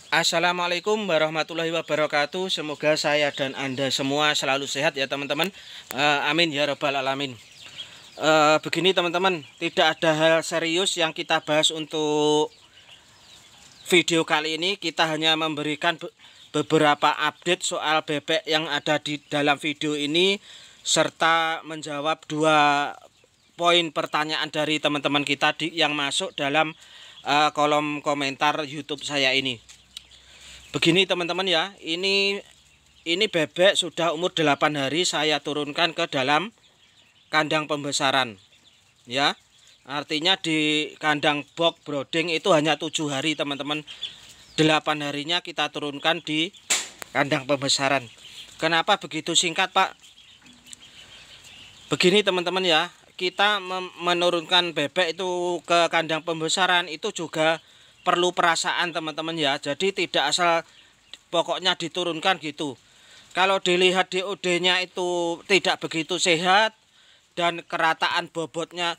Assalamualaikum warahmatullahi wabarakatuh. Semoga saya dan Anda semua selalu sehat ya teman-teman. Amin ya rabbal alamin. Begini teman-teman, tidak ada hal serius yang kita bahas untuk video kali ini. Kita hanya memberikan beberapa update soal bebek yang ada di dalam video ini, serta menjawab dua poin pertanyaan dari teman-teman kita yang masuk dalam kolom komentar YouTube saya ini. Begini teman-teman ya, ini bebek sudah umur 8 hari saya turunkan ke dalam kandang pembesaran. Ya. Artinya di kandang box brooding itu hanya 7 hari teman-teman. 8 harinya kita turunkan di kandang pembesaran. Kenapa begitu singkat, Pak? Begini teman-teman ya, kita menurunkan bebek itu ke kandang pembesaran itu juga perlu perasaan teman-teman ya. Jadi tidak asal pokoknya diturunkan gitu. Kalau dilihat DOD-nya itu tidak begitu sehat dan kerataan bobotnya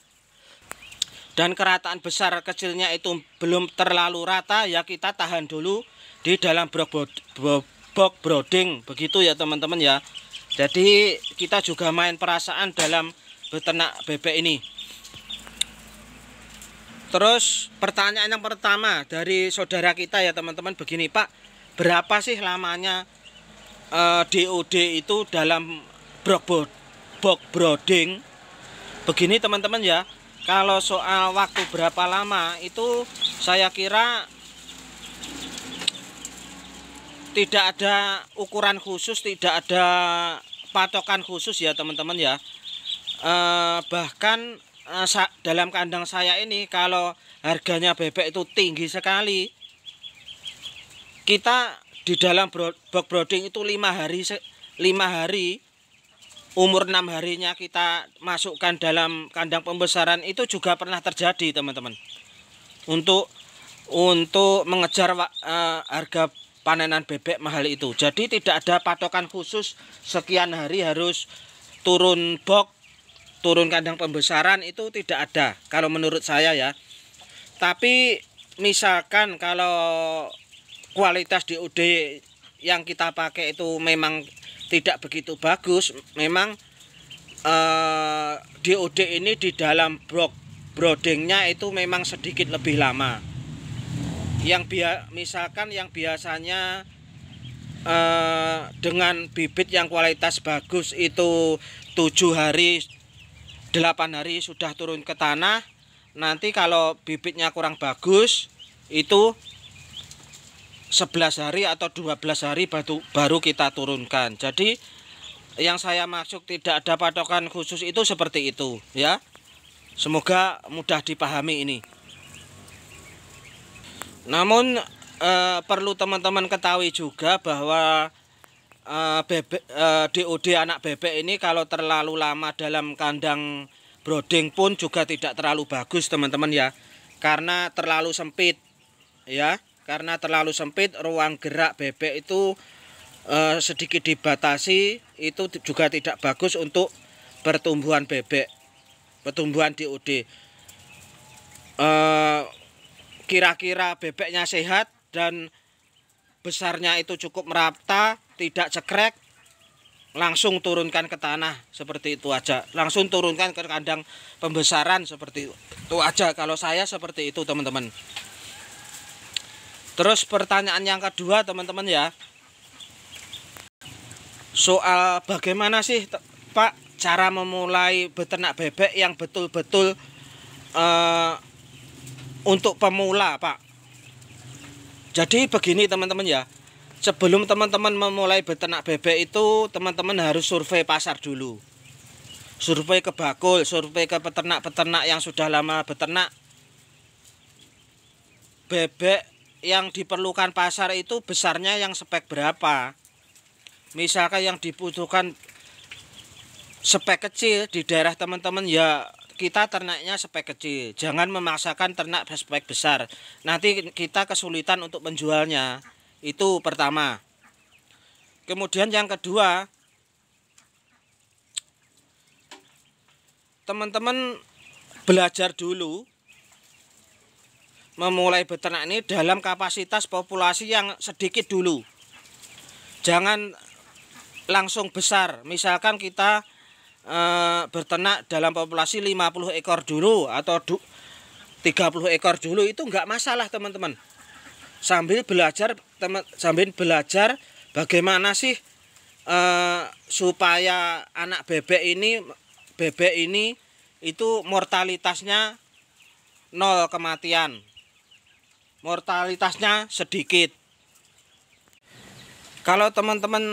dan kerataan besar kecilnya itu belum terlalu rata, ya kita tahan dulu di dalam box brooding begitu ya teman-teman ya. Jadi kita juga main perasaan dalam beternak bebek ini. Terus pertanyaan yang pertama dari saudara kita ya teman-teman, begini Pak, berapa sih lamanya DOD itu dalam box brooding? Begini teman-teman ya, kalau soal waktu berapa lama itu saya kira tidak ada ukuran khusus, tidak ada patokan khusus ya teman-teman ya. Bahkan dalam kandang saya ini kalau harganya bebek itu tinggi sekali, kita di dalam box brooding itu 5 hari, umur 6 harinya kita masukkan dalam kandang pembesaran, itu juga pernah terjadi teman-teman. Untuk mengejar harga panenan bebek mahal itu. Jadi tidak ada patokan khusus sekian hari harus turun kandang pembesaran, itu tidak ada kalau menurut saya ya. Tapi misalkan kalau kualitas DOD yang kita pakai itu memang tidak begitu bagus, memang DOD ini di dalam box broodingnya itu memang sedikit lebih lama. Misalkan yang biasanya dengan bibit yang kualitas bagus itu 7 hari 8 hari sudah turun ke tanah. Nanti kalau bibitnya kurang bagus itu 11 hari atau 12 hari baru kita turunkan. Jadi yang saya maksud tidak ada patokan khusus itu seperti itu ya. Semoga mudah dipahami ini. Namun perlu teman-teman ketahui juga bahwa DOD anak bebek ini kalau terlalu lama dalam kandang brooding pun juga tidak terlalu bagus teman-teman ya, karena terlalu sempit ya. Karena terlalu sempit, ruang gerak bebek itu sedikit dibatasi, itu juga tidak bagus untuk pertumbuhan bebek, pertumbuhan DOD. Kira-kira bebeknya sehat dan besarnya itu cukup merata, tidak cekrek, langsung turunkan ke tanah seperti itu aja. Langsung turunkan ke kandang pembesaran seperti itu aja. Kalau saya seperti itu teman-teman. Terus pertanyaan yang kedua teman-teman ya, soal bagaimana sih Pak cara memulai beternak bebek yang betul-betul untuk pemula Pak. Jadi begini teman-teman ya, sebelum teman-teman memulai beternak bebek itu teman-teman harus survei pasar dulu. Survei ke bakul, survei ke peternak-peternak yang sudah lama beternak. Bebek yang diperlukan pasar itu besarnya yang spek berapa. Misalkan yang dibutuhkan spek kecil di daerah teman-teman ya, kita ternaknya spek kecil. Jangan memaksakan ternak spek besar, nanti kita kesulitan untuk menjualnya. Itu pertama. Kemudian yang kedua, teman-teman belajar dulu memulai beternak ini dalam kapasitas populasi yang sedikit dulu. Jangan langsung besar. Misalkan kita berternak dalam populasi 50 ekor dulu atau 30 ekor dulu, itu enggak masalah teman-teman. Sambil belajar bagaimana sih supaya anak bebek ini itu mortalitasnya 0 kematian. Mortalitasnya sedikit. Kalau teman-teman,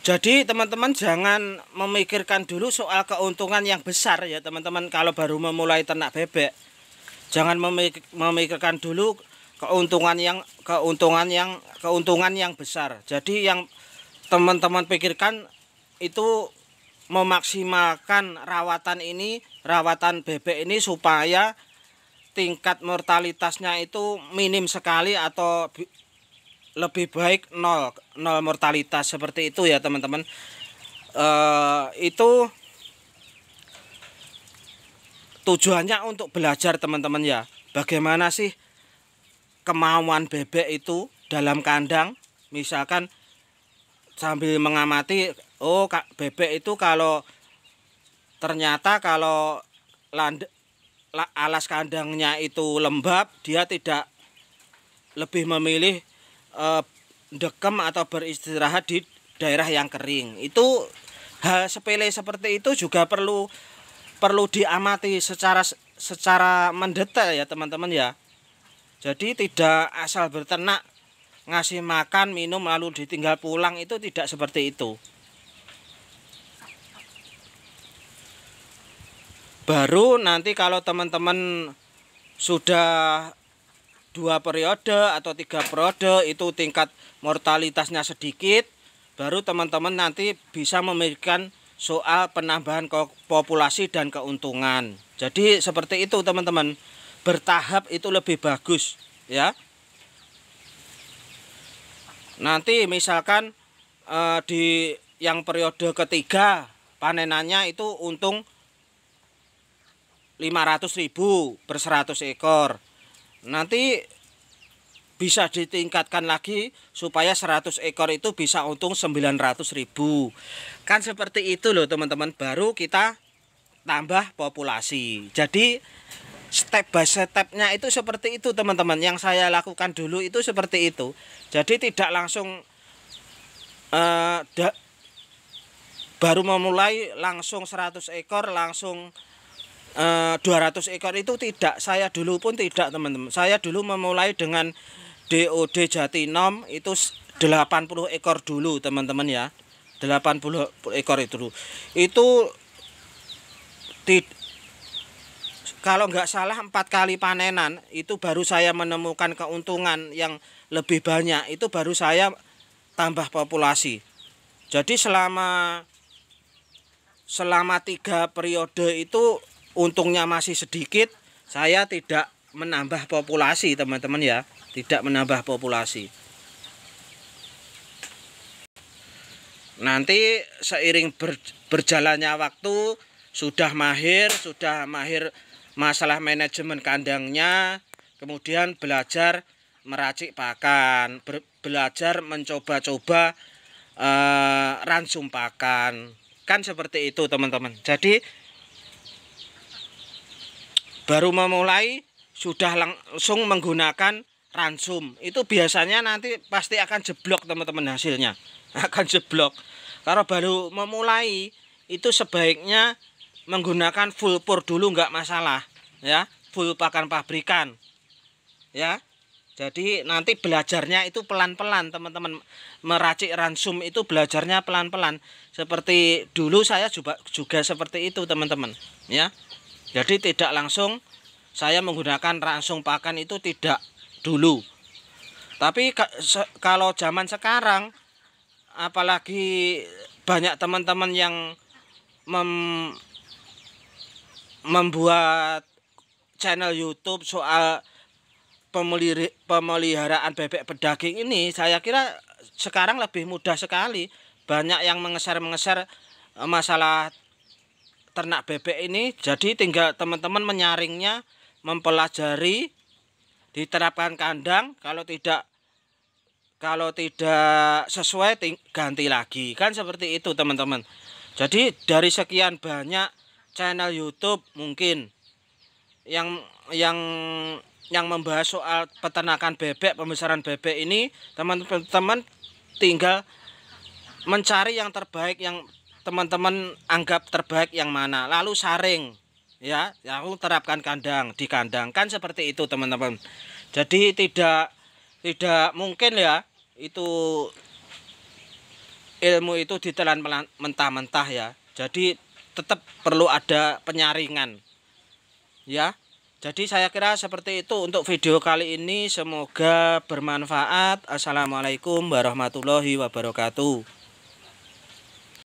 jadi teman-teman jangan memikirkan dulu soal keuntungan yang besar ya teman-teman. Kalau baru memulai ternak bebek, jangan memikirkan dulu keuntungan yang besar. Jadi yang teman-teman pikirkan itu memaksimalkan rawatan bebek ini supaya tingkat mortalitasnya itu minim sekali atau lebih baik nol mortalitas, seperti itu ya teman-teman. Itu tujuannya untuk belajar teman-teman ya. Bagaimana sih kemauan bebek itu dalam kandang. Misalkan sambil mengamati, oh bebek itu kalau ternyata kalau alas kandangnya itu lembab, dia tidak lebih memilih dekem atau beristirahat di daerah yang kering. Itu hal sepele seperti itu juga perlu diamati secara mendetail ya teman-teman ya. Jadi tidak asal berternak, ngasih makan, minum lalu ditinggal pulang, itu tidak seperti itu. Baru nanti kalau teman-teman sudah 2 periode atau 3 periode itu tingkat mortalitasnya sedikit, baru teman-teman nanti bisa memikirkan soal penambahan populasi dan keuntungan. Jadi seperti itu teman-teman, bertahap itu lebih bagus ya. Nanti misalkan di yang periode ketiga panenannya itu untung 500.000 per 100 ekor. Nanti bisa ditingkatkan lagi supaya 100 ekor itu bisa untung 900.000. Kan seperti itu loh teman-teman, baru kita tambah populasi. Jadi step by stepnya itu seperti itu teman-teman. Yang saya lakukan dulu itu seperti itu. Jadi tidak langsung baru memulai langsung 100 ekor langsung 200 ekor itu tidak. Saya dulu pun tidak teman-teman. Saya dulu memulai dengan DOD Jatinom itu 80 ekor dulu teman-teman ya. 80 ekor itu dulu. Itu kalau nggak salah 4 kali panenan itu baru saya menemukan keuntungan yang lebih banyak. Itu baru saya tambah populasi. Jadi selama 3 periode itu untungnya masih sedikit, saya tidak menambah populasi teman-teman ya, tidak menambah populasi. Nanti seiring berjalannya waktu sudah mahir masalah manajemen kandangnya, kemudian belajar meracik pakan, belajar mencoba-coba ransum pakan, kan seperti itu teman-teman. Jadi baru memulai sudah langsung menggunakan ransum, itu biasanya nanti pasti akan jeblok teman-teman, hasilnya akan jeblok. Kalau baru memulai itu sebaiknya menggunakan full pour dulu, nggak masalah ya, full pakan pabrikan ya. Jadi nanti belajarnya itu pelan-pelan teman-teman, meracik ransum itu belajarnya pelan-pelan. Seperti dulu saya juga seperti itu teman-teman ya. Jadi tidak langsung saya menggunakan ransum pakan, itu tidak dulu. Tapi kalau zaman sekarang, apalagi banyak teman-teman yang membuat channel YouTube soal pemeliharaan bebek pedaging ini, saya kira sekarang lebih mudah sekali. Banyak yang mengeser masalah ternak bebek ini. Jadi tinggal teman-teman menyaringnya, mempelajari diterapkan kandang, kalau tidak sesuai ganti lagi, kan seperti itu teman-teman. Jadi dari sekian banyak channel YouTube mungkin yang membahas soal peternakan bebek, pembesaran bebek ini, teman-teman tinggal mencari yang terbaik, yang teman-teman anggap terbaik yang mana, lalu saring ya, lalu terapkan di kandang, kan seperti itu teman-teman. Jadi tidak mungkin ya itu ilmu itu ditelan mentah-mentah ya. Jadi tetap perlu ada penyaringan ya. Jadi saya kira seperti itu untuk video kali ini, semoga bermanfaat. Assalamualaikum warahmatullahi wabarakatuh.